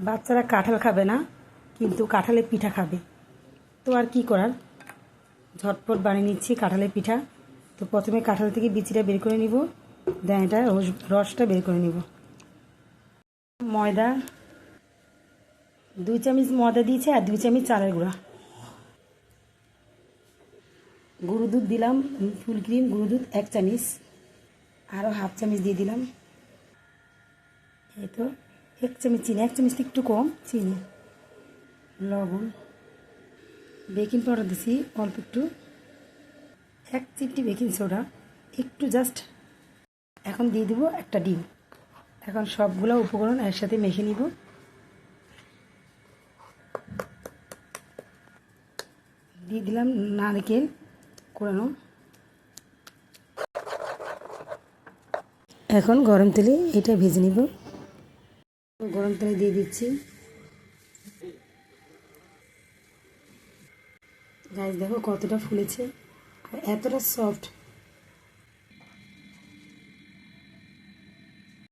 বাচ্চারা কাঁঠাল খাবে না, কিন্তু কাঁঠালের পিঠা খাবে। তো আর কি করার, ঝটপট বানিয়ে নিচ্ছি কাঁঠালের পিঠা। তো প্রথমে কাঁঠাল থেকে বিচিটা বের করে নিব, দেন এটা রসটা বের করে নিব। ময়দা 2 চামচ ময়দা দিয়েছি, আর 2 চামচ চালের গুঁড়া। গুঁড়ো দুধ দিলাম, ফুল ক্রিম গুঁড়ো দুধ 1 চামচ, আরও হাফ চামচ দিয়ে দিলাম। এই তো 1 চামচ চিনি, 1 চামচ একটু কম চিনি, লবণ, বেকিং পাউডার দিছি অল্প একটু, 1 চিমটি বেকিং সোডা একটু জাস্ট। এখন দিয়ে দিব একটা ডিম। এখন সবগুলো উপকরণ একসাথে মেখে নিব। দিয়ে দিলাম নারকেল কোরানো। এখন গরম তেলে এটা ভেজে নিব। গরম তেলে দিয়ে দিচ্ছি। গাছ দেখো কতটা ফুলেছে আর এতটা সফট।